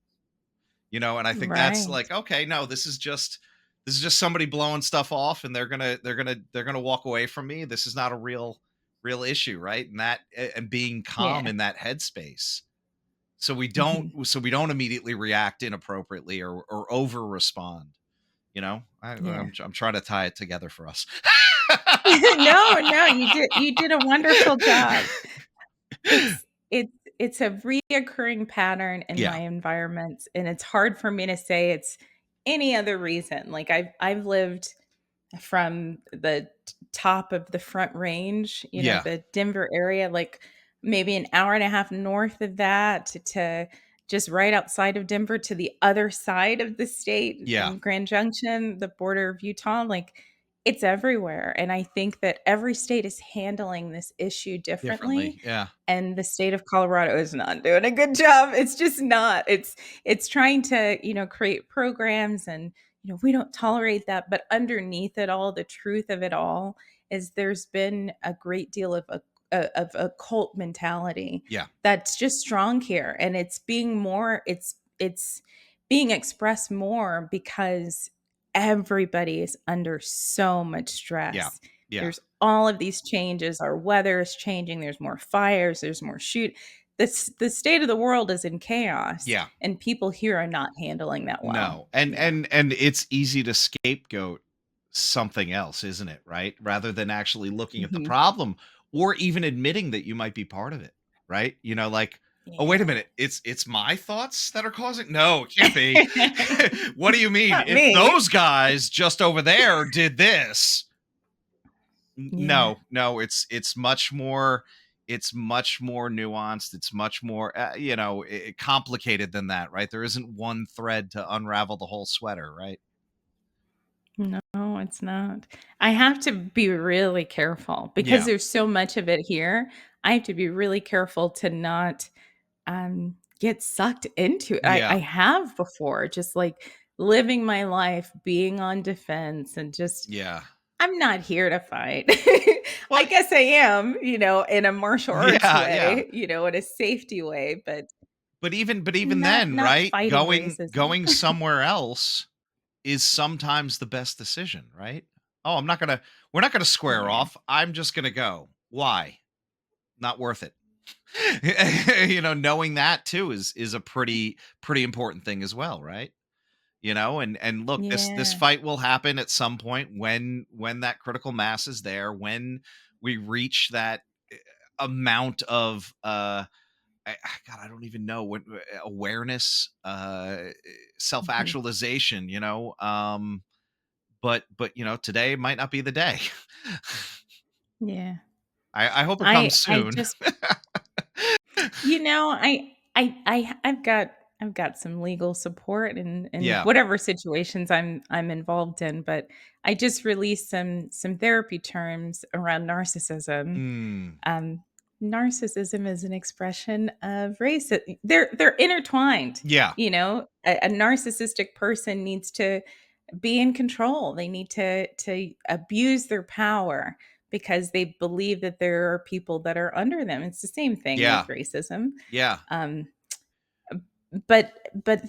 And I think that's Right. like, okay, no, this is just somebody blowing stuff off, and they're gonna walk away from me. This is not a real issue, right? And being calm Yeah. in that headspace, so we don't Hmm. so we don't immediately react inappropriately or over respond. Yeah. I'm trying to tie it together for us. No, no, you did a wonderful job. It's it's a reoccurring pattern in Yeah, my environments, and it's hard for me to say it's any other reason. Like I've lived from the top of the Front Range, yeah, the Denver area, like maybe an hour and a half north of that to just right outside of Denver to the other side of the state yeah, in Grand Junction, the border of Utah. Like it's everywhere. And I think that every state is handling this issue differently. differently. Yeah, And the state of Colorado is not doing a good job. It's just not. It's trying to, create programs and we don't tolerate that. But underneath it all, the truth of it all is there's been a great deal of of a cult mentality Yeah. that's just strong here, and it's being expressed more because everybody is under so much Yeah. stress. Yeah. There's all of these changes. Our weather is changing. There's more fires. There's more shoot. The state of the world is in chaos, Yeah. and people here are not handling that well. No. And Yeah. and it's easy to scapegoat something else, isn't it, right? Rather than actually looking at the Hmm. problem or even admitting that you might be part of it, right? Like, "Oh, wait a Yeah. minute. It's my thoughts that are causing No, it can't be. What do you mean? Not If me. those guys just over there did this." Yeah. No, no, it's much more nuanced. It's much more, complicated than that, right? There isn't one thread to unravel the whole sweater, right? No, it's not. I have to be really careful because Yeah, there's so much of it here. I have to be really careful to not get sucked into it. I yeah. have before, just like living my life, being on defense, and just Yeah. I'm not here to fight. Well, I guess I am, in a martial arts yeah, yeah. way, in a safety way, but But even not then, not right? fighting racism. Going somewhere else is sometimes the best decision, right? Oh, we're not gonna square Yeah. off. I'm just gonna go. Why? Not worth it. Knowing that too is a pretty important thing as well, right? And look, this Yeah. fight will happen at some point when that critical mass is there, when we reach that amount of God, I don't even know what awareness, Mhm. self-actualization, but today might not be the day. Yeah. I hope it comes I soon. just I've got some legal support in Yeah. whatever situations I'm involved in, but I just released some therapy terms around narcissism. Mm. Um, Narcissism is an expression of race. They're intertwined. Yeah. A narcissistic person needs to be in control. They need to abuse their power because they believe that there are people that are under them. It's the same thing Yeah. with racism. Yeah. Um, but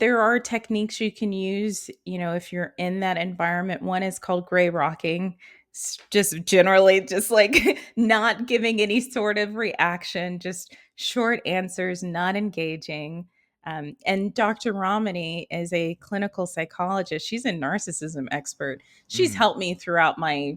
there are techniques you can use, if you're in that environment. One is called gray rocking. It's just generally just like not giving any sort of reaction, just short answers, not engaging. And Dr. Romani is a clinical psychologist. She's a narcissism expert. She's Mm. helped me throughout my,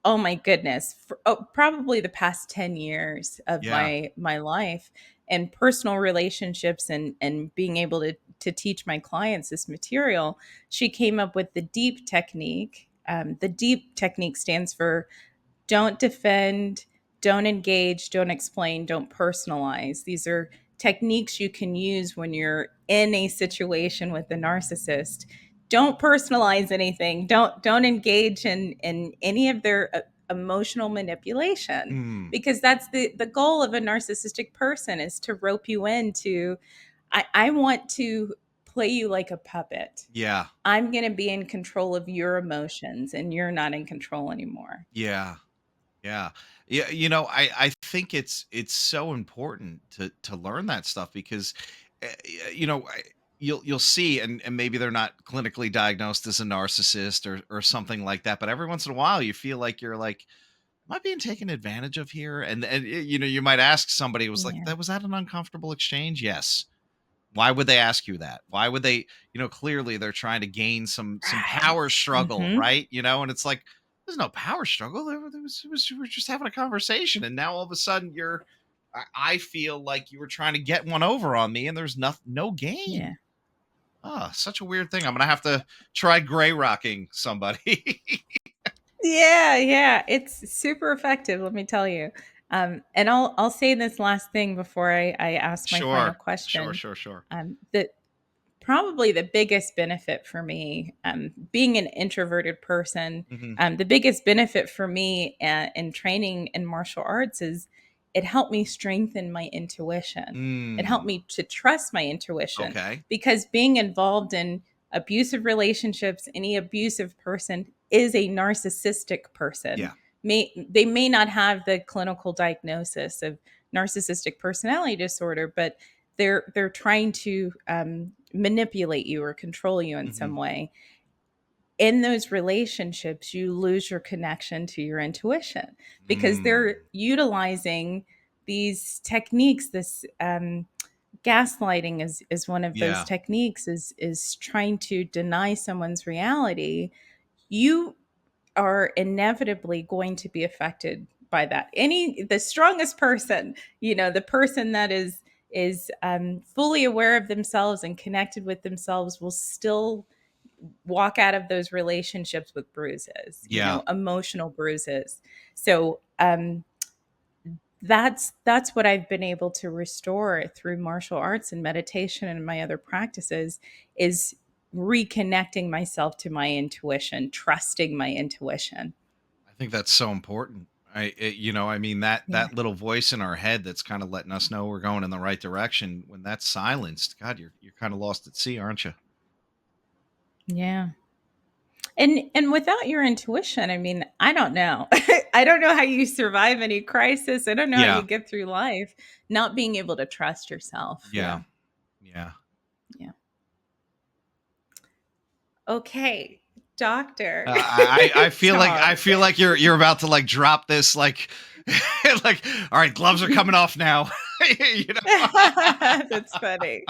oh my goodness, for, probably the past 10 years of Yeah. my life, and personal relationships, and being able to teach my clients this material. She came up with the deep technique. The deep technique stands for don't defend, don't engage, don't explain, don't personalize. These are techniques you can use when you're in a situation with a narcissist. Don't personalize anything. Don't engage in any of their emotional manipulation, Mm. because that's the goal of a narcissistic person, is to rope you into, I want to play you like a puppet. Yeah. I'm going to be in control of your emotions and you're not in control anymore. Yeah. Yeah. Yeah, I think it's so important to learn that stuff because you'll see, and maybe they're not clinically diagnosed as a narcissist or something like that, but every once in a while you feel like you're like, am I being taken advantage of here? And you might ask somebody, it was like, Yeah. that was that an uncomfortable exchange? Yes. Why would they ask you that? Why would they, clearly they're trying to gain some Right. power struggle, Mhm. right? And it's like, there's no power struggle. We were just having a conversation, and now all of a sudden I feel like you were trying to get one over on me, and there's no Yeah. gain. Ah, such a weird thing. I'm gonna have to try gray rocking somebody. Yeah, yeah, it's super effective, let me tell you. And I'll say this last thing before I ask my final Sure, sure, question. sure, sure. That probably the biggest benefit for me, being an introverted person, Hmm. the biggest benefit for me in training in martial arts is it helped me strengthen my intuition. It helped Mm, me to trust my intuition, okay. because being involved in abusive relationships, any abusive person is a narcissistic person. Yeah. may not have the clinical diagnosis of narcissistic personality disorder, but they're trying to manipulate you or control you in some Mhm. way. In those relationships, you lose your connection to your intuition because they're Mm. utilizing these techniques. This gaslighting is one of those Yeah. techniques. Is trying to deny someone's reality. You are inevitably going to be affected by that. The strongest person, the person that is fully aware of themselves and connected with themselves, will still walk out of those relationships with bruises, Yeah. emotional bruises. So that's what I've been able to restore through martial arts and meditation and my other practices, is reconnecting myself to my intuition, trusting my intuition. I think that's so important. I mean, Yeah. that little voice in our head that's kind of letting us know we're going in the right direction. When that's silenced, God, you're kind of lost at sea, aren't you? Yeah. And without your intuition, I mean, I don't know. I don't know how you survive any crisis. I don't know how you Yeah. get through life not being able to trust yourself. Yeah. Yeah. Yeah. Yeah. Okay, doctor. I Tom. feel like you're about to like drop this like like all right, gloves are coming off now. you know. That's funny.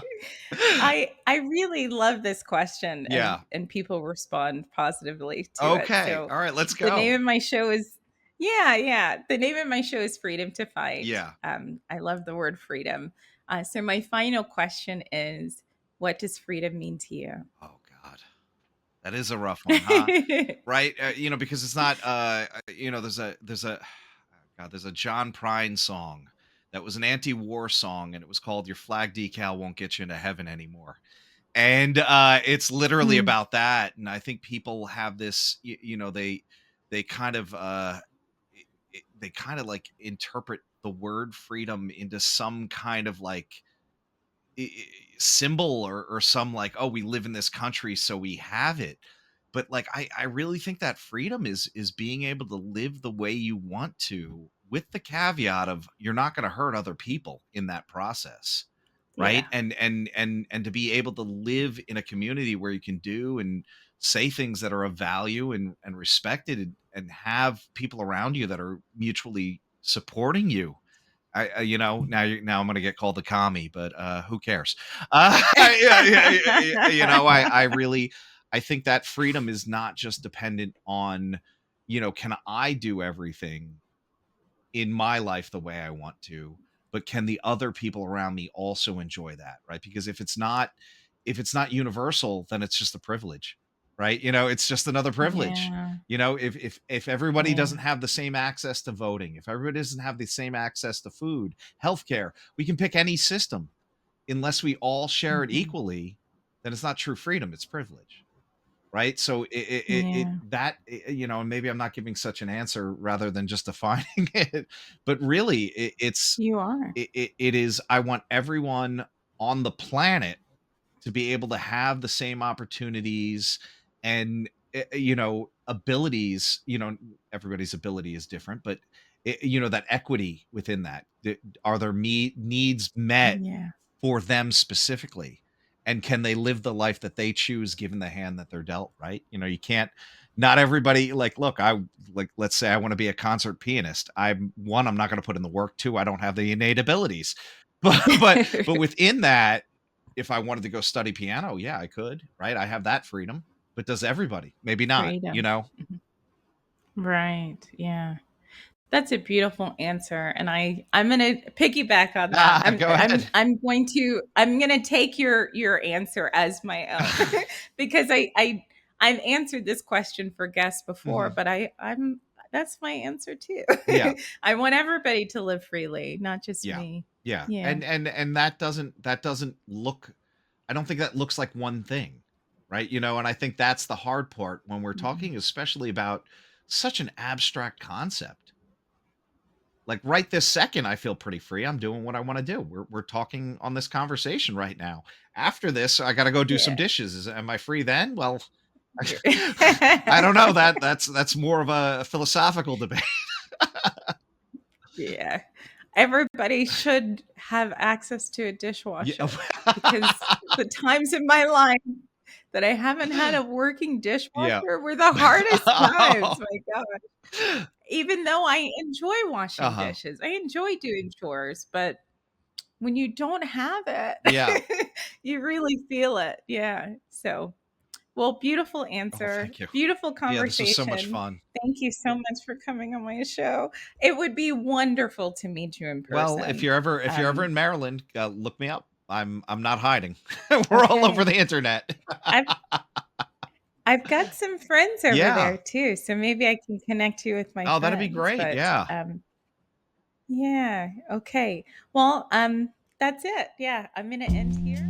I really love this question, and Yeah. people respond positively to it. Okay. So All right, let's the name go. of my show is, yeah, yeah. The name of my show is Freedom to Fight. Yeah. I love the word freedom. So my final question is, what does freedom mean to you? Oh God. That is a rough one, huh? Right? Because it's not there's a God, there's a John Prine song that was an anti-war song, and it was called "Your Flag Decal Won't Get You into Heaven Anymore." And it's literally Mm, about that. And I think people have this, they kind of they kind of like interpret the word freedom into some kind of like symbol or some like, oh, we live in this country so we have it. But like I really think that freedom is being able to live the way you want to, with the caveat of you're not going to hurt other people in that process, right? yeah, And to be able to live in a community where you can do and say things that are of value and respected, and have people around you that are mutually supporting you. Now I'm gonna get called a commie, but who cares? I really, I think that freedom is not just dependent on, can I do everything in my life the way I want to, but can the other people around me also enjoy that, right? Because if it's not universal, then it's just a privilege, right? It's just another privilege. yeah, If everybody yeah. doesn't have the same access to voting, if everybody doesn't have the same access to food, healthcare, we can pick any system. Unless we all share it Mhm. equally, then it's not true freedom, it's privilege, right? So Yeah, and maybe I'm not giving such an answer rather than just defining it, but really you are. it is, I want everyone on the planet to be able to have the same opportunities and abilities. Everybody's ability is different, but that equity within that. Are their needs met Yeah. for them specifically, and can they live the life that they choose given the hand that they're dealt, right? You can't, not everybody, like, look, let's say I want to be a concert pianist. I'm not going to put in the work. Two, I don't have the innate abilities. But within that, if I wanted to go study piano, yeah, I could, right? I have that freedom. But does everybody? Maybe not, Freedom. Mhm. Right. Yeah. That's a beautiful answer, and I'm gonna piggyback on that. Ah, go ahead. I'm gonna take your answer as my own because I've answered this question for guests before, Mhm. but I'm that's my answer too. Yeah. I want everybody to live freely, not just Yeah. me. Yeah. Yeah. And that doesn't look, I don't think that looks like one thing, right? And I think that's the hard part when we're Mhm. talking especially about such an abstract concept. Like right this second I feel pretty free. I'm doing what I want to do. We're talking on this conversation right now. After this, I got to go do some Yeah. dishes. Am I free then? Well, I don't know. That's more of a philosophical debate. Yeah. Everybody should have access to a Yeah. dishwasher because the times in my life that I haven't had a working Yeah. dishwasher were the hardest times. My God. Even though I enjoy washing Uh-huh. dishes, I enjoy doing chores, but when you don't have Yeah. it, you really feel it. Yeah. So, well, beautiful Oh, answer, thank you. beautiful Yeah, this was so much conversation. fun. Thank you so much for coming on my show. It would be wonderful to meet you in Well, person. if you're ever in Maryland, look me up. I'm not hiding. We're all over Okay. the internet. I've I've got some friends over Yeah. there too, so maybe I can connect you with my Oh, that'd be friends, great. but, Yeah. yeah, okay. Well, that's it. Yeah, I'm gonna end here.